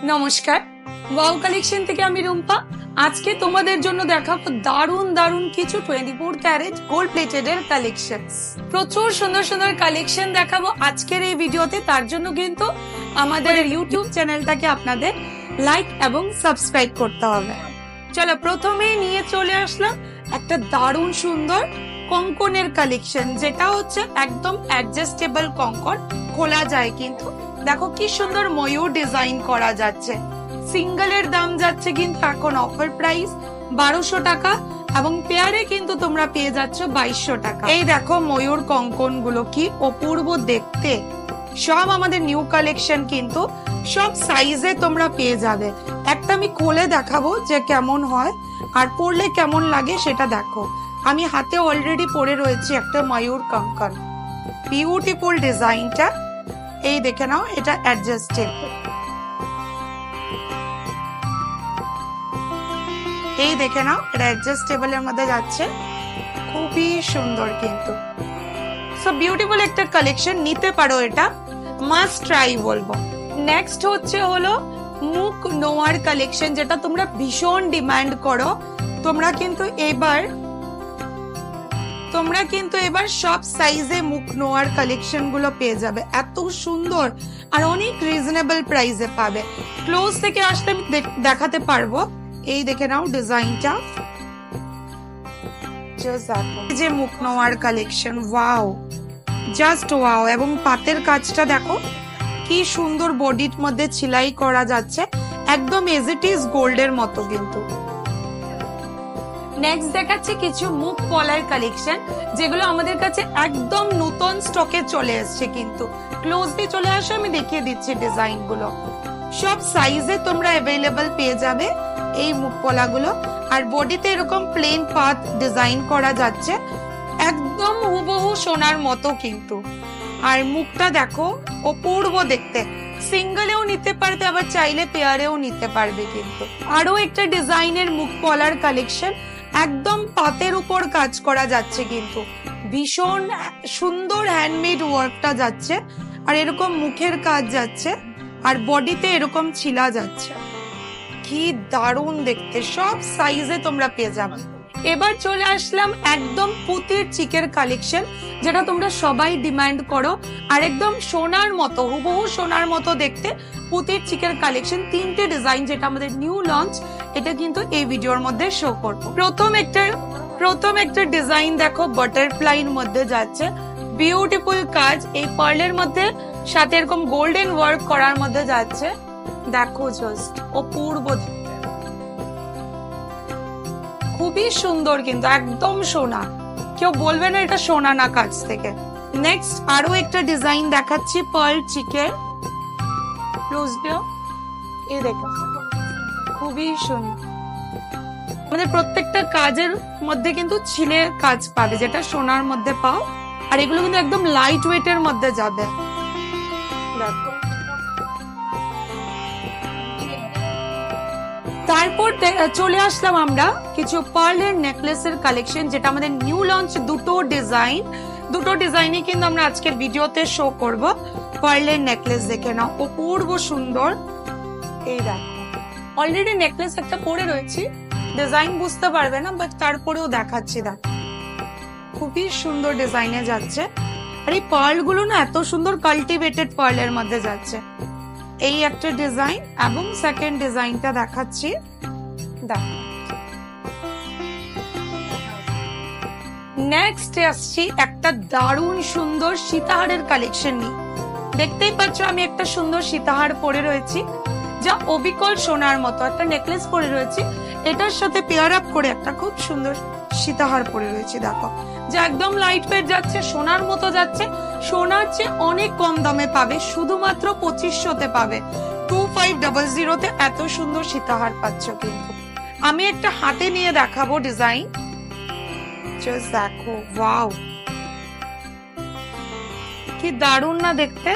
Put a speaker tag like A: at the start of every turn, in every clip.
A: নমস্কার, wow collection থেকে আমি রুম্পা। আজকে তোমাদের জন্য দেখাবো দারুণ দারুণ কিছু 24 ক্যারেট গোল্ড প্লেটেড এর কালেকশনস। প্রচুর সুন্দর সুন্দর কালেকশন দেখাবো আজকের এই ভিডিওতে। তার জন্য কিন্তু আমাদের ইউটিউব চ্যানেলটাকে আপনাদের লাইক এবং সাবস্ক্রাইব করতে হবে। চলো, প্রথমেই নিয়ে চলে আসলাম একটা দারুণ সুন্দর কঙ্কনের কালেকশন, যেটা হচ্ছে একদম অ্যাডজাস্টেবল কঙ্কন, খোলা যায় কিন্তু। দেখো কি সুন্দর ময়ূর ডিজাইন করা যাচ্ছে। সিঙ্গেলের দাম যাচ্ছে কিন্তু এখন অফার প্রাইস 1200 টাকা এবং পেয়ারে কিন্তু তোমরা পেয়ে যাচ্ছ 2200 টাকা। এই দেখো ময়ূর কঙ্কন গুলো কি অপূর্ব দেখতে। সব আমাদের নিউ কালেকশন, কিন্তু সব সাইজে তোমরা পেয়ে যাবে। একটা আমি খুলে দেখাবো যে কেমন হয় আর পরলে কেমন লাগে সেটা দেখো। আমি হাতে অলরেডি পরে রয়েছি একটা ময়ূর কঙ্কন। বিউটিফুল ডিজাইনটা, এই দেখে নাও, এটা অ্যাডজাস্টেবল। এই দেখে নাও, এটা অ্যাডজাস্টেবল এর মধ্যে যাচ্ছে, খুবই সুন্দর কিন্তু। সো বিউটিফুল একটা কালেকশন, নিতে পারো, এটা মাস্ট ট্রাই বলবো। নেক্সট হলো মুখ নোয়ার কালেকশন, যেটা তোমরা ভীষণ ডিমান্ড করো। তোমরা কিন্তু এবার সব সাইজে মুখ নোয়ার কালেকশন গুলো পেয়ে যাবে। এত সুন্দর আর অনেক রিজনেবল প্রাইসে পাবে। ক্লোজ থেকে আসতে আমি দেখাতে পারবো। এই দেখে নাও ডিজাইনটা, যে মুখ নোয়ার কালেকশন, ওয়াও, জাস্ট ওয়াও। এবং পাতের কাজটা দেখো কি সুন্দর, বডির মধ্যে সেলাই করা যাচ্ছে, একদম এজ ইট ইজ গোল্ডের মতো কিন্তু। নেক্সট দেখাচ্ছি কিছু মুখ পলার কালেকশন, যেগুলো আমাদের কাছে একদম নতুন স্টকে চলে এসছে কিন্তু। ক্লোজলি চলে আসো, আমি দেখিয়ে দিচ্ছি ডিজাইন গুলো। সব সাইজে তোমরা অ্যাভেলেবল পেয়ে যাবে এই মুখ পলা গুলো। আর বডিতে এরকম প্লেন পাত ডিজাইন করা যাচ্ছে, একদম হুবহু সোনার মতো কিন্তু। আর মুখটা দেখো অপূর্ব দেখতে। সিঙ্গেলেও নিতে পারবে, আবার চাইলে পেয়ারেও নিতে পারবে কিন্তু। আরো একটা ডিজাইনের মুখ পলার কালেকশন, একদম পাতের উপর কাজ করা যাচ্ছে কিন্তু। ভীষণ সুন্দর হ্যান্ডমেড ওয়ার্কটা যাচ্ছে, আর এরকম মুখের কাজ যাচ্ছে, আর বডিতে এরকম ছিলা যাচ্ছে। কি দারুণ দেখতে, সব সাইজে তোমরা পেয়ে যাবে। এবার চলে আসলাম একদম পুঁতির চিকের কালেকশন, যেটা তোমরা সবাই ডিমান্ড করো। আর একদম সোনার মতো, হুবহু সোনার মতো দেখতে পুঁতির চিকের কালেকশন। 3টে ডিজাইন, যেটা আমাদের নিউ লঞ্চ, এটা কিন্তু এই ভিডিওর মধ্যে শো করব। প্রথম একটা ডিজাইন দেখো, বাটারফ্লাইয়ের মধ্যে যাচ্ছে, বিউটিফুল কাজ, এই পার্লের মধ্যে সাথে এরকম গোল্ডেন ওয়ার্ক করার মধ্যে যাচ্ছে। দেখো জাস্ট অপূর্ব, খুবই সুন্দর কিন্তু, একদম সোনা, কেউ বলবে না এটা সোনা না কাজ থেকে। নেক্সট আরো একটা ডিজাইন দেখাচ্ছি পার্ল চিকের, এই দেখো খুবই সুন্দর। আমাদের প্রত্যেকটা কাজের মধ্যে কিন্তু ছিলে কাজ পাবে, যেটা সোনার মধ্যে পাও। আর এগুলো কিন্তু একদম লাইট ওয়েট এর মধ্যে যাবে। দেখো, তারপর চলে আসলাম আমরা কিছু পার্লের নেকলেসের কালেকশন, যেটা আমাদের নিউ লঞ্চ। দুটো ডিজাইনই কিন্তু আমরা আজকের ভিডিওতে শো করব। পার্লের নেকলেস দেখে নাও, অপূর্ব সুন্দর। এই দেখো, অলরেডি নেকলেস একটা পরে রয়েছি, ডিজাইন বুঝতে পারবে না, বাট তারপরেও দেখাচ্ছি। দেখো খুবই সুন্দর ডিজাইনে যাচ্ছে। আর এই পার্ল গুলো না এত সুন্দর কাল্টিভেটেড পার্লের মধ্যে যাচ্ছে। এই একটা ডিজাইন, এবং সেকেন্ড ডিজাইনটা দেখাচ্ছি। দেখো, নেক্সট আসছি একটা দারুণ সুন্দর সীতাহারের কালেকশন নিয়ে। দেখতেই পাচ্ছ আমি একটা সুন্দর সীতাহার পরে রয়েছি, যা অবিকল সোনার মতো। একটা নেকলেস পরে রয়েছি, এটার সাথে পেয়ার আপ করে একটা খুব সুন্দর সীতাহার পরে রয়েছে। দেখো, যা একদম লাইট ওয়েট যাচ্ছে, সোনার মতো যাচ্ছে। সোনার চেয়ে অনেক কম দামে পাবে, শুধুমাত্র 2500-তে পাবে। 2500-তে এত সুন্দর সীতাহার পাচ্ছ কিন্তু। আমি একটা হাতে নিয়ে দেখাবো ডিজাইন, জাস্ট দেখো, ওয়াও, কি দারুণ না দেখতে।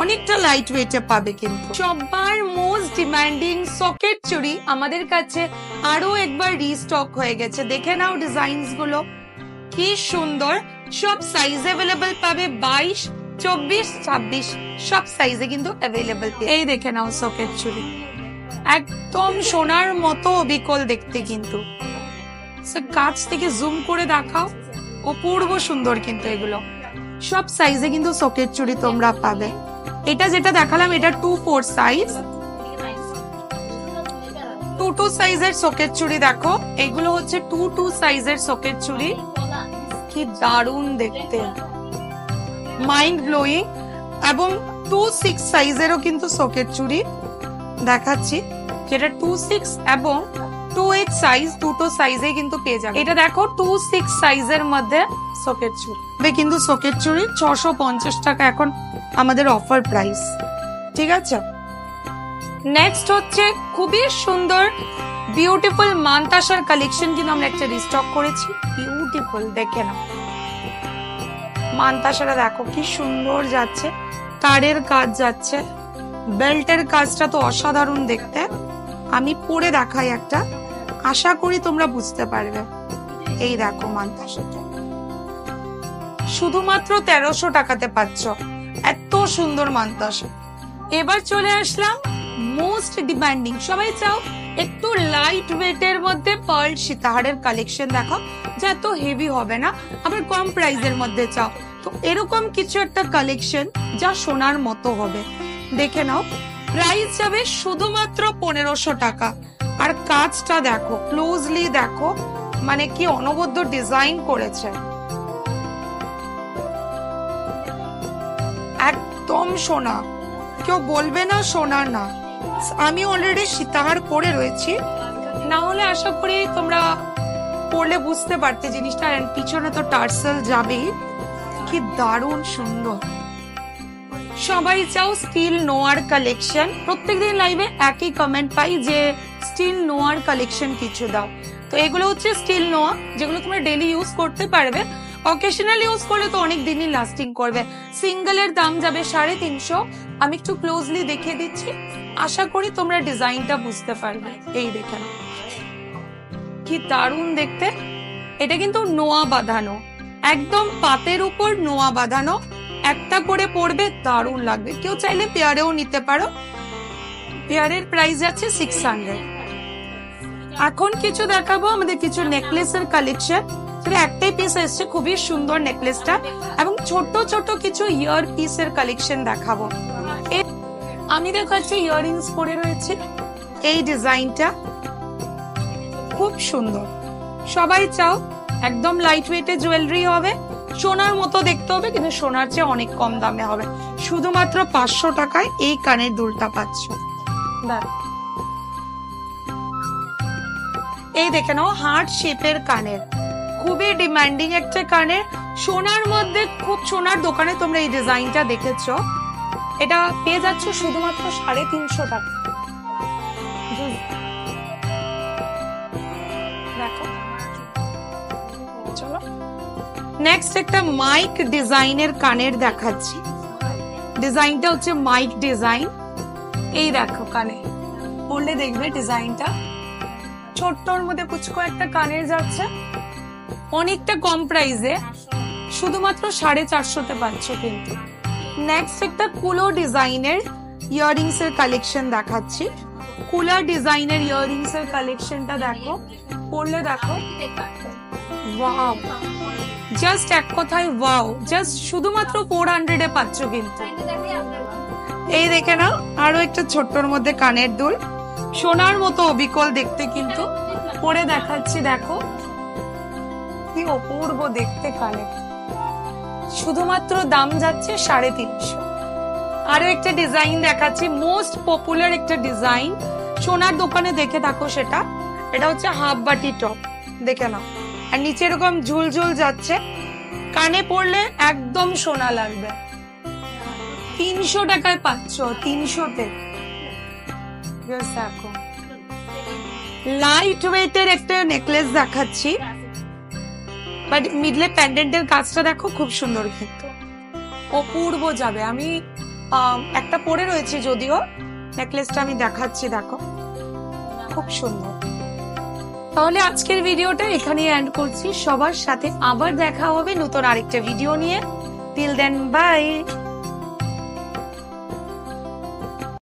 A: অনেকটা লাইট ওয়েটে পাবে কিন্তু। সবার মোস্ট ডিমান্ডিং সকেট চুড়ি আমাদের কাছে আরো একবার রিস্টক হয়ে গেছে। দেখে নাও ডিজাইনস গুলো কি সুন্দর। সব সাইজ অ্যাভেলেবল পাবে, 22, 24, 26 সব সাইজে কিন্তু অ্যাভেলেবল। এই দেখে নাও সকেট চুড়ি, একদম সোনার মতো অবিকল দেখতে কিন্তু। কাছ থেকে জুম করে দেখাও, অপূর্ব সুন্দর কিন্তু এগুলো। সব সাইজে কিন্তু সকেট চুড়ি তোমরা পাবে। এটা যেটা দেখালাম এটা 2-4 সাইজ, 2-2 সাইজের সকেট চুড়ি দেখো। এগুলো হচ্ছে 2-2 সাইজের সকেট চুড়ি, কি দারুণ দেখতে, মাইন্ড ব্লোয়িং। এবং 2-6 সাইজেরও কিন্তু সকেট চুড়ি দেখাচ্ছি, যেটা 2-6 এবং 2-8 সাইজ, দুটো সাইজে কিন্তু পেয়ে যাবে। এটা দেখো 2-6 সাইজের মধ্যে সকেট চুড়ি, কিন্তু সকেট চুড়ি 650 টাকা এখন আমাদের অফার প্রাইস, ঠিক আছে। নেক্সট হচ্ছে খুবই সুন্দর বিউটিফুল মানতাসার কালেকশন, কিন্তু আমরা একটা রিস্টক করেছি। বিউটিফুল দেখে না, মানতাসারা দেখো কি সুন্দর যাচ্ছে, তারের কাজ যাচ্ছে, বেল্টের কাজটা তো অসাধারণ দেখতে। আমি পরে দেখাই একটা, আশা করি তোমরা বুঝতে পারবে। এই দেখো মানতাসাটা শুধুমাত্র 1300 টাকাতে পাচ্ছ, এত সুন্দর মানতাসা। এবার চলে আসলাম মোস্ট ডিমান্ডিং, সবাই চাও একটু লাইট ওয়েটের মধ্যে পার্ল সীতাহারের কালেকশন দেখো, যা এত হেভি হবে না, আবার কম প্রাইসের মধ্যে চাও, তো এরকম কিছু একটা কালেকশন যা সোনার মতো হবে। দেখে নাও, প্রাইস যাবে শুধুমাত্র 1500 টাকা। আর কাজটা দেখো, ক্লোজলি দেখো, মানে কি অনবদ্য ডিজাইন করেছে, একদম সোনা, কেউ বলবে না সোনা না। আমি অলরেডি সীতাহার পরে রয়েছি, না হলে আশা করি তোমরা পড়লে বুঝতে পারতে জিনিসটা। পিছনে তো টার্সেল যাবেই, কি দারুণ সুন্দর। সবাই চাও স্টিল নোয়ার কালেকশন, প্রত্যেকদিন লাইভে একই কমেন্ট পাই যে স্টিল নোয়ার কালেকশন কিছু দাও। তো এগুলো হচ্ছে স্টিল নোয়া, যেগুলো তোমরা ডেইলি ইউজ করতে পারবে, অকেশনাল ইউজ করলে তো অনেক দিনই লাস্টিং করবে। সিঙ্গেলের দাম যাবে 350। আমি একটু ক্লোজলি দেখিয়ে দিচ্ছি, আশা করি তোমরা ডিজাইনটা বুঝতে পারবে। এই দেখেন কি দারুণ দেখতে, এটা কিন্তু নোয়া বাঁধানো, একদম পাতের উপর নোয়া বাঁধানো, একটা করে পড়বে, দারুণ লাগবে। কেউ চাইলে পেয়ারেও নিতে পারো, পেয়ারের প্রাইস আছে 600। এখন কিছু দেখাবো আমাদের কিছু নেকলেসের কালেকশন, সেটা একটাই পিস এসছে, খুবই সুন্দর নেকলেসটা, এবং ছোট ছোট কিছু ইয়ার পিসের কালেকশন দেখাবো। আমি দেখাচ্ছি ইয়াররিংস পরে রয়েছে, এই ডিজাইনটা খুব সুন্দর। সবাই চাও একদম লাইট ওয়েটের জুয়েলারি হবে, সোনার মতো দেখতে হবে, কিন্তু সোনার চেয়ে অনেক কম দামে হবে। শুধুমাত্র 500 টাকায় এই কানের দুলটা পাচ্ছ। এই দেখে নাও, হার্ট শেপের কানের, খুবই ডিমান্ডিং একটা কানের, সোনার মধ্যে খুব সোনার দোকানে তোমরা এই ডিজাইনটা দেখেছো। এটা পেয়ে যাচ্ছ শুধুমাত্র 350 টাকা। দেখো, চলো নেক্সট একটা মাইক ডিজাইনের কানের দেখাচ্ছি। ডিজাইনটা হচ্ছে মাইক ডিজাইন। এই দেখো কানে পড়লে দেখবে ডিজাইনটা ছোট্টর মধ্যে কুচকো একটা কানের যাচ্ছে, অনেকটা কম প্রাইসে, শুধুমাত্র 450-তে পাচ্ছ কিন্তু। নেক্সট একটা কুলো ডিজাইনের ইয়াররিংস এর কালেকশন দেখাচ্ছি। কুলা ডিজাইনের ইয়াররিংস এর কালেকশনটা দেখো, পড়লে দেখো, ওয়াও, জাস্ট এক কথায় ওয়াও, জাস্ট শুধুমাত্র 400-এ পাচ্ছ কিন্তু। এই দেখে নাও, আরো একটা ছোট্টর মধ্যে কানের দুল, সোনার মতো অবিকল দেখতে কিন্তু। পরে দেখাচ্ছি, দেখো কি অপূর্ব দেখতে কানে, শুধুমাত্র দাম যাচ্ছে 350। আরো একটা ডিজাইন দেখাচ্ছি, মোস্ট পপুলার একটা ডিজাইন, সোনার দোকানে দেখে থাকো সেটা। এটা হচ্ছে হাফ বাটি টপ, দেখে নাও, আর নিচে এরকম ঝুলঝুল যাচ্ছে, কানে পড়লে একদম সোনা লাগবে। 300 টাকায় পাচ্ছ, 300-তে। দেখো, লাইট ওয়েটের একটা নেকলেস দেখাচ্ছি, বাট মিডলে প্যান্ডেন্টের কাজটা দেখো, খুব সুন্দর কিন্তু, অপূর্ব যাবে। আমি একটা পরে রয়েছে যদিও, নেকলেসটা আমি দেখাচ্ছি, দেখো খুব সুন্দর। তাহলে আজকের ভিডিওটা এখানেই এন্ড করছি। সবার সাথে আবার দেখা হবে নতুন আরেকটা ভিডিও নিয়ে। Till then, by.